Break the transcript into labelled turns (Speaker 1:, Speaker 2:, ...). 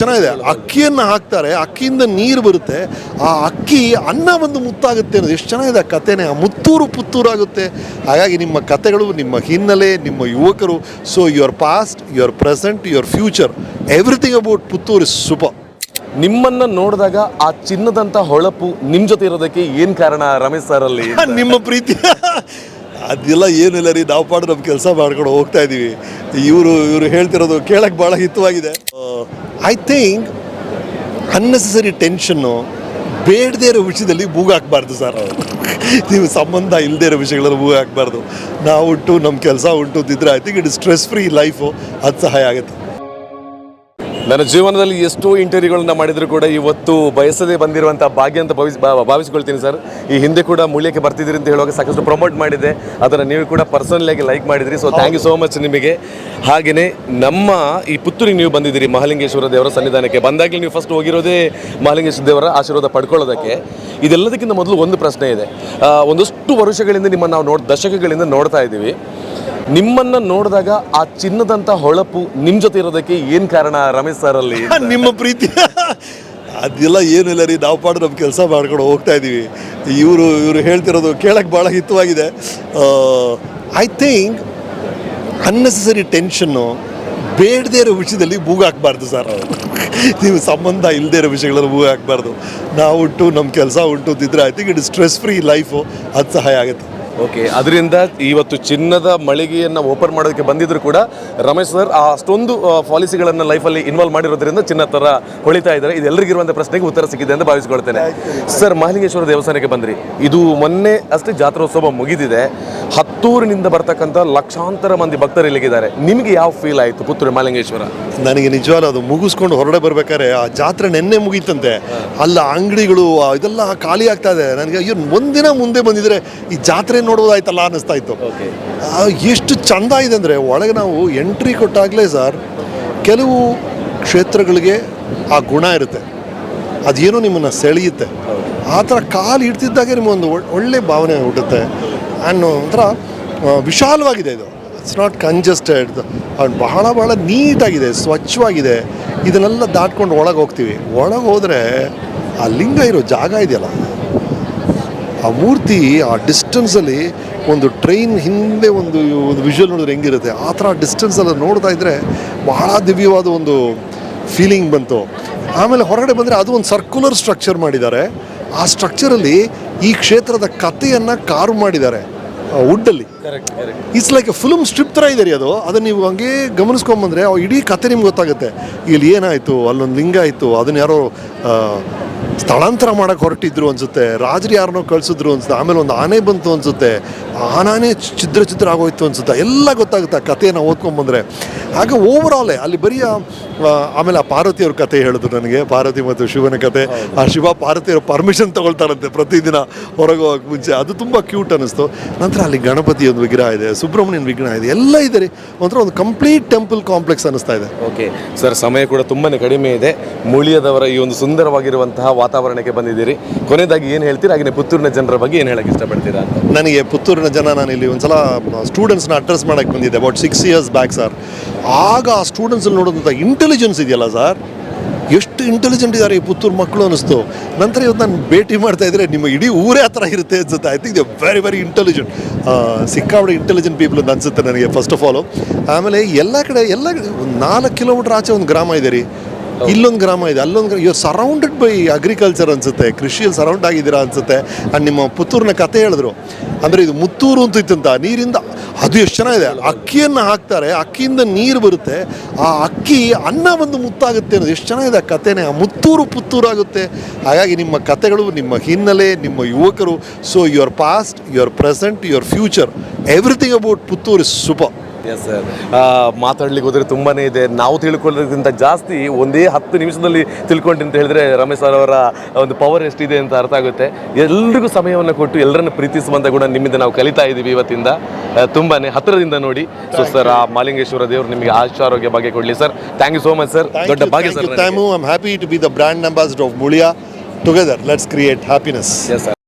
Speaker 1: ಚೆನ್ನಾಗಿದೆ. ಅಕ್ಕಿಯನ್ನು ಹಾಕ್ತಾರೆ, ಅಕ್ಕಿಯಿಂದ ನೀರು ಬರುತ್ತೆ, ಆ ಅಕ್ಕಿ ಅನ್ನ ಬಂದು ಮುತ್ತಾಗುತ್ತೆ ಅನ್ನೋದು ಎಷ್ಟು ಚೆನ್ನಾಗಿದೆ. ಆ ಕಥೆನೇ ಆ ಮುತ್ತೂರು ಪುತ್ತೂರಾಗುತ್ತೆ. ಹಾಗಾಗಿ ನಿಮ್ಮ ಕಥೆಗಳು, ನಿಮ್ಮ ಹಿನ್ನೆಲೆ, ನಿಮ್ಮ ಯುವಕರು, so your past, your present, your future, everything about Puttur is super.
Speaker 2: ನಿಮ್ಮನ್ನ ನೋಡಿದಾಗ ಆ ಚಿನ್ನದಂತ ಹೊಳಪು ನಿಮ್ ಜೊತೆ ಇರೋದಕ್ಕೆ ಏನ್ ಕಾರಣ ರಮೇಶ್ ಸರ್ ಅಲ್ಲಿ?
Speaker 1: ನಿಮ್ಮ ಪ್ರೀತಿ ಅದೆಲ್ಲ ಏನಿಲ್ಲ ರೀ, ನಾವು ಪಾಡು ನಮ್ಮ ಕೆಲಸ ಮಾಡ್ಕೊಂಡು ಹೋಗ್ತಾ ಇದ್ದೀವಿ. ಇವರು ಹೇಳ್ತಿರೋದು ಕೇಳಕ್ಕೆ ಭಾಳ ಹಿತವಾಗಿದೆ. ಐ ಥಿಂಕ್ ಅನ್ನೆಸೆಸರಿ ಟೆನ್ಷನ್ನು, ಬೇಡದೇ ಇರೋ ವಿಷಯದಲ್ಲಿ ಮೂಗಾಕಬಾರ್ದು ಸರ್. ನೀವು ಸಂಬಂಧ ಇಲ್ಲದೇ ಇರೋ ವಿಷಯಗಳಲ್ಲಿ ಮೂಗಾಕಬಾರ್ದು. ನಾವು ಉಂಟು, ನಮ್ಮ ಕೆಲಸ ಉಂಟು ಅಂತಿದ್ರೆ I think it stress free life, ಅದು ಸಹಾಯ ಆಗುತ್ತೆ.
Speaker 2: ನನ್ನ ಜೀವನದಲ್ಲಿ ಎಷ್ಟೋ ಇಂಟರ್ವ್ಯೂಗಳನ್ನ ಮಾಡಿದ್ರು ಕೂಡ ಇವತ್ತು ಬಯಸದೇ ಬಂದಿರುವಂಥ ಭಾಗ್ಯ ಅಂತ ಭಾವಿಸ್ಕೊಳ್ತೀನಿ ಸರ್. ಈ ಹಿಂದೆ ಕೂಡ ಮೂಲ್ಯಕ್ಕೆ ಬರ್ತಿದ್ದೀರಿ ಅಂತ ಹೇಳುವಾಗ ಸಾಕಷ್ಟು ಪ್ರಮೋಟ್ ಮಾಡಿದೆ, ಅದನ್ನು ನೀವು ಕೂಡ ಪರ್ಸನಲ್ ಆಗಿ ಲೈಕ್ ಮಾಡಿದ್ರಿ. So thank you so much ನಿಮಗೆ. ಹಾಗೆಯೇ ನಮ್ಮ ಈ ಪುತ್ತೂರಿಗೆ ನೀವು ಬಂದಿದ್ದೀರಿ ಮಹಾಲಿಂಗೇಶ್ವರ ದೇವರ ಸನ್ನಿಧಾನಕ್ಕೆ. ಬಂದಾಗಲೇ ನೀವು ಫಸ್ಟ್ ಹೋಗಿರೋದೇ ಮಹಾಲಿಂಗೇಶ್ವರ ದೇವರ ಆಶೀರ್ವಾದ ಪಡ್ಕೊಳ್ಳೋದಕ್ಕೆ. ಇದೆಲ್ಲದಕ್ಕಿಂತ ಮೊದಲು ಒಂದು ಪ್ರಶ್ನೆ ಇದೆ. ಒಂದಷ್ಟು ವರ್ಷಗಳಿಂದ ನಿಮ್ಮನ್ನು ನಾವು ದಶಕಗಳಿಂದ ನೋಡ್ತಾ ಇದ್ದೀವಿ. ನಿಮ್ಮನ್ನ ನೋಡಿದಾಗ ಆ ಚಿನ್ನದಂತ ಹೊಳಪು ನಿಮ್ ಜೊತೆ ಇರೋದಕ್ಕೆ ಏನ್ ಕಾರಣ ರಮೇಶ್ ಸರ್ ಅಲ್ಲಿ?
Speaker 1: ನಿಮ್ಮ ಪ್ರೀತಿ ಅದೆಲ್ಲ ಏನಿಲ್ಲ ರೀ, ನಾವು ಪಾಡು ನಮ್ಮ ಕೆಲಸ ಮಾಡ್ಕೊಂಡು ಹೋಗ್ತಾ ಇದ್ದೀವಿ. ಇವರು ಹೇಳ್ತಿರೋದು ಕೇಳಕ್ಕೆ ಭಾಳ ಹಿತವಾಗಿದೆ. ಐ ಥಿಂಕ್ ಅನ್ನೆಸೆಸರಿ ಟೆನ್ಷನ್ನು, ಬೇಡದೇ ಇರೋ ವಿಷಯದಲ್ಲಿ ಮೂಗಾಕಬಾರ್ದು ಸರ್. ನೀವು ಸಂಬಂಧ ಇಲ್ಲದೇ ಇರೋ ವಿಷಯಗಳಲ್ಲಿ ಮೂಗಾಕಬಾರ್ದು. ನಾವು ಉಂಟು, ನಮ್ಮ ಕೆಲಸ ಉಂಟು ಅಂತಿದ್ರೆ I think it stress free life, ಅದು ಸಹಾಯ ಆಗುತ್ತೆ.
Speaker 2: ಓಕೆ, ಅದರಿಂದ ಇವತ್ತು ಚಿನ್ನದ ಮಳಿಗೆಯನ್ನು ಓಪನ್ ಮಾಡೋದಕ್ಕೆ ಬಂದಿದ್ರು ಕೂಡ ರಮೇಶ್ ಸರ್ ಅಷ್ಟೊಂದು ಪಾಲಿಸಿಗಳನ್ನು ಲೈಫಲ್ಲಿ ಇನ್ವಾಲ್ವ್ ಮಾಡಿರೋದ್ರಿಂದ ಚಿನ್ನ ಥರ ಹೊಳಿತಾ ಇದ್ದಾರೆ. ಇದು ಎಲ್ಲರಿಗಿರುವಂಥ ಪ್ರಶ್ನೆಗೆ ಉತ್ತರ ಸಿಕ್ಕಿದೆ ಅಂತ ಭಾವಿಸ್ಕೊಳ್ತೇನೆ. ಸರ್, ಮಹಾಲಿಂಗೇಶ್ವರ ದೇವಸ್ಥಾನಕ್ಕೆ ಬಂದ್ರಿ. ಇದು ಮೊನ್ನೆ ಅಷ್ಟೇ ಜಾತ್ರೋತ್ಸವ ಮುಗಿದಿದೆ. ಹತ್ತೂರಿನಿಂದ ಬರ್ತಕ್ಕಂಥ ಲಕ್ಷಾಂತರ ಮಂದಿ ಭಕ್ತರು ಇಲ್ಲಿಗಿದ್ದಾರೆ. ನಿಮಗೆ ಯಾವ ಫೀಲ್ ಆಯಿತು ಪುತ್ತೂರು ಮಹಾಲಿಂಗೇಶ್ವರ?
Speaker 1: ನನಗೆ ನಿಜವಾಗ್ಲೂ ಅದು ಮುಗಿಸ್ಕೊಂಡು ಹೊರಗಡೆ ಬರ್ಬೇಕಾದ್ರೆ ಆ ಜಾತ್ರೆ ನೆನ್ನೆ ಮುಗೀತಂತೆ. ಅಲ್ಲ ಅಂಗಡಿಗಳು ಇದೆಲ್ಲ ಖಾಲಿ ಆಗ್ತಾ ಇದೆ. ನನಗೆ ಅಯ್ಯೋ, ಒಂದಿನ ಮುಂದೆ ಬಂದಿದ್ರೆ ಈ ಜಾತ್ರೆ ನೋಡ್ಬೋದಾಯ್ತಲ್ಲ ಅನ್ನಿಸ್ತಾ ಇತ್ತು. ಎಷ್ಟು ಚಂದ ಇದೆ ಅಂದರೆ, ಒಳಗೆ ನಾವು ಎಂಟ್ರಿ ಕೊಟ್ಟಾಗಲೇ ಸರ್, ಕೆಲವು ಕ್ಷೇತ್ರಗಳಿಗೆ ಆ ಗುಣ ಇರುತ್ತೆ, ಅದೇನೋ ನಿಮ್ಮನ್ನು ಸೆಳೆಯುತ್ತೆ. ಆ ಥರ ಕಾಲು ಇಡ್ತಿದ್ದಾಗೆ ನಿಮಗೊಂದು ಒಳ್ಳೆ ಭಾವನೆ ಹುಟ್ಟುತ್ತೆ. ಅನ್ನೋ ಒಂಥರ ವಿಶಾಲವಾಗಿದೆ ಇದು. ಇಟ್ಸ್ ನಾಟ್ ಕಂಜೆಸ್ಟೆಡ್, ಬಹಳ ಬಹಳ ನೀಟಾಗಿದೆ, ಸ್ವಚ್ಛವಾಗಿದೆ. ಇದನ್ನೆಲ್ಲ ದಾಟ್ಕೊಂಡು ಒಳಗೆ ಹೋಗ್ತೀವಿ. ಒಳಗೆ ಹೋದರೆ ಆ ಲಿಂಗ ಇರೋ ಜಾಗ ಇದೆಯಲ್ಲ, ಆ ಮೂರ್ತಿ ಆ ಡಿಸ್ಟೆನ್ಸಲ್ಲಿ ಒಂದು ಟ್ರೈನ್ ಹಿಂದೆ ಒಂದು ವಿಜುವಲ್ ನೋಡಿದ್ರೆ ಹೆಂಗಿರುತ್ತೆ ಆ ಥರ ಡಿಸ್ಟೆನ್ಸಲ್ಲಿ ನೋಡ್ತಾ ಇದ್ದರೆ ಬಹಳ ದಿವ್ಯವಾದ ಒಂದು ಫೀಲಿಂಗ್ ಬಂತು. ಆಮೇಲೆ ಹೊರಗಡೆ ಬಂದರೆ ಅದು ಒಂದು ಸರ್ಕ್ಯುಲರ್ ಸ್ಟ್ರಕ್ಚರ್ ಮಾಡಿದ್ದಾರೆ. ಆ ಸ್ಟ್ರಕ್ಚರಲ್ಲಿ ಈ ಕ್ಷೇತ್ರದ ಕಥೆಯನ್ನು ಕಾರ್ವ್ ಮಾಡಿದ್ದಾರೆ ವುಡ್ಡಲ್ಲಿ. It's like a film strip ಥರ ಇದೆ ರೀ ಅದು. ಅದನ್ನು ನೀವು ಹಂಗೆ ಗಮನಿಸ್ಕೊಂಬಂದರೆ ಇಡೀ ಕತೆ ನಿಮ್ಗೆ ಗೊತ್ತಾಗುತ್ತೆ. ಇಲ್ಲಿ ಏನಾಯಿತು, ಅಲ್ಲೊಂದು ಲಿಂಗ ಆಯಿತು, ಅದನ್ನು ಯಾರೋ ಸ್ಥಳಾಂತರ ಮಾಡೋಕ್ಕೆ ಹೊರಟಿದ್ರು ಅನಿಸುತ್ತೆ, ರಾಜರು ಯಾರನ್ನೋ ಕಳಿಸಿದ್ರು ಅನಿಸುತ್ತೆ, ಆಮೇಲೆ ಒಂದು ಆನೆ ಬಂತು ಅನಿಸುತ್ತೆ, ಆನೆ ಛಿದ್ರ ಆಗೋಯ್ತು ಅನಿಸುತ್ತೆ, ಎಲ್ಲ ಗೊತ್ತಾಗುತ್ತೆ ಆ ಕಥೆಯನ್ನು ಓದ್ಕೊಂಬಂದರೆ. ಹಾಗೆ ಓವರಾಲೇ ಅಲ್ಲಿ ಬರೀ ಆಮೇಲೆ ಆ ಪಾರ್ವತಿಯವ್ರ ಕಥೆ ಹೇಳಿದ್ರು ನನಗೆ, ಪಾರ್ವತಿ ಮತ್ತು ಶಿವನ ಕಥೆ. ಆ ಶಿವ ಪಾರ್ವತಿಯವ್ರ ಪರ್ಮಿಷನ್ ತೊಗೊಳ್ತಾರಂತೆ ಪ್ರತಿದಿನ ಹೊರಗೆ ಹೋಗೋಕ್ಕೆ ಮುಂಚೆ. ಅದು ತುಂಬ ಕ್ಯೂಟ್ ಅನ್ನಿಸ್ತು. ನಂತರ ಅಲ್ಲಿ ಗಣಪತಿ ಒಂದು ವಿಗ್ರಹ ಇದೆ, ಸುಬ್ರಹ್ಮಣ್ಯನ ವಿಗ್ರಹ ಇದೆ, ಎಲ್ಲ ಇದೆ ರೀ. ಒಂಥರ ಒಂದು ಕಂಪ್ಲೀಟ್ ಟೆಂಪಲ್ ಕಾಂಪ್ಲೆಕ್ಸ್ ಅನ್ನಿಸ್ತಾ ಇದೆ.
Speaker 2: ಓಕೆ ಸರ್, ಸಮಯ ಕೂಡ ತುಂಬಾ ಕಡಿಮೆ ಇದೆ. ಮೂಳಿಯದವರ ಈ ಒಂದು ಸುಂದರವಾಗಿರುವಂತಹ ವಾತಾವರಣಕ್ಕೆ ಬಂದಿದ್ದೀರಿ. ಕೊನೆಯದಾಗಿ ಏನು ಹೇಳ್ತೀರಾ? ಹಾಗೆ ಪುತ್ತೂರಿನ ಜನರ ಬಗ್ಗೆ ಏನು ಹೇಳಕ್ಕೆ ಇಷ್ಟಪಡ್ತೀರಾ ಅಂತ?
Speaker 1: ನನಗೆ ಪುತ್ತೂರಿನ ಜನ, ನಾನು ಇಲ್ಲಿ ಒಂದ್ಸಲ ಸ್ಟೂಡೆಂಟ್ಸ್ನ ಅಡ್ರೆಸ್ ಮಾಡೋಕ್ಕೆ ಬಂದಿದ್ದೆ ಅಬೌಟ್ 6 years ಬ್ಯಾಕ್ ಸರ್. ಆಗ ಆ ಸ್ಟೂಡೆಂಟ್ಸಲ್ಲಿ ನೋಡೋದಂಥ ಇಂಟೆಲಿಜೆನ್ಸ್ ಇದೆಯಲ್ಲ ಸರ್, ಎಷ್ಟು ಇಂಟೆಲಿಜೆಂಟ್ ಇದ್ದಾರೆ ಈ ಪುತ್ತೂರು ಮಕ್ಕಳು ಅನ್ನಿಸ್ತು. ನಂತರ ಇವತ್ತು ನಾನು ಭೇಟಿ ಮಾಡ್ತಾ ಇದ್ದರೆ ನಿಮ್ಮ ಇಡೀ ಊರೇ ಆ ಥರ ಇರುತ್ತೆ ಅನ್ಸುತ್ತೆ. I think they very very intelligent, ಸಿಕ್ಕಾಪಟ್ಟೆ ಇಂಟೆಲಿಜೆಂಟ್ ಪೀಪಲ್ ಅಂತ ಅನಿಸುತ್ತೆ ನನಗೆ ಫಸ್ಟ್ ಆಫ್ ಆಲು. ಆಮೇಲೆ ಎಲ್ಲ ಕಡೆ ಒಂದು 4 kilometer ಆಚೆ ಒಂದು ಗ್ರಾಮ ಇದೆ ರೀ, ಇಲ್ಲೊಂದು ಗ್ರಾಮ ಇದೆ, ಅಲ್ಲೊಂದು you are surrounded by agriculture ಅನಿಸುತ್ತೆ, ಕೃಷಿಯಲ್ಲಿ ಸರೌಂಡ್ ಆಗಿದ್ದೀರಾ ಅನಿಸುತ್ತೆ. ಆ್ಯಂಡ್ ನಿಮ್ಮ ಪುತ್ತೂರಿನ ಕತೆ ಹೇಳಿದ್ರು, ಅಂದರೆ ಇದು ಮುತ್ತೂರು ಅಂತ ಇತ್ತಂತ, ನೀರಿಂದ ಅದು ಎಷ್ಟು ಚೆನ್ನಾಗಿದೆ. ಅಕ್ಕಿಯನ್ನು ಹಾಕ್ತಾರೆ, ಅಕ್ಕಿಯಿಂದ ನೀರು ಬರುತ್ತೆ, ಆ ಅಕ್ಕಿ ಅನ್ನ ಬಂದು ಮುತ್ತಾಗುತ್ತೆ ಅನ್ನೋದು ಎಷ್ಟು ಚೆನ್ನಾಗಿದೆ. ಆ ಕಥೆನೇ ಆ ಮುತ್ತೂರು ಪುತ್ತೂರಾಗುತ್ತೆ. ಹಾಗಾಗಿ ನಿಮ್ಮ ಕಥೆಗಳು, ನಿಮ್ಮ ಹಿನ್ನೆಲೆ, ನಿಮ್ಮ ಯುವಕರು, so your past, your present, your future, everything about Puttur is super.
Speaker 2: Yes sir, ಮಾತಾಡ್ಲಿಕ್ಕೆ ಹೋದರೆ ತುಂಬಾ ಇದೆ. ನಾವು ತಿಳ್ಕೊಳ್ಳೋದಕ್ಕಿಂತ ಜಾಸ್ತಿ ಒಂದೇ 10 ನಿಮಿಷದಲ್ಲಿ ತಿಳ್ಕೊಂಡ್ರಿ ಅಂತ ಹೇಳಿದ್ರೆ ರಮೇಶ್ ಸರ್ ಅವರ ಒಂದು ಪವರ್ ಎಷ್ಟಿದೆ ಅಂತ ಅರ್ಥ ಆಗುತ್ತೆ. ಎಲ್ರಿಗೂ ಸಮಯವನ್ನು ಕೊಟ್ಟು ಎಲ್ಲರನ್ನು ಪ್ರೀತಿಸುವಂಥ ಗುಣ ನಿಮ್ಮಿಂದ ನಾವು ಕಲಿತಾ ಇದ್ದೀವಿ ಇವತ್ತಿಂದ. ತುಂಬಾ ಹತ್ತಿರದಿಂದ ನೋಡಿ. ಸೊ ಸರ್, ಆ ಮಹಾಲಿಂಗೇಶ್ವರ ದೇವರು ನಿಮಗೆ ಆರೋಗ್ಯ ಭಾಗ್ಯ ಕೊಡಲಿ sir. Thank you so much sir. ದೊಡ್ಡ ಭಾಗ್ಯ sir.
Speaker 1: I am happy to be the brand ambassador of Muliya. Together let's create happiness.
Speaker 2: Yes sir.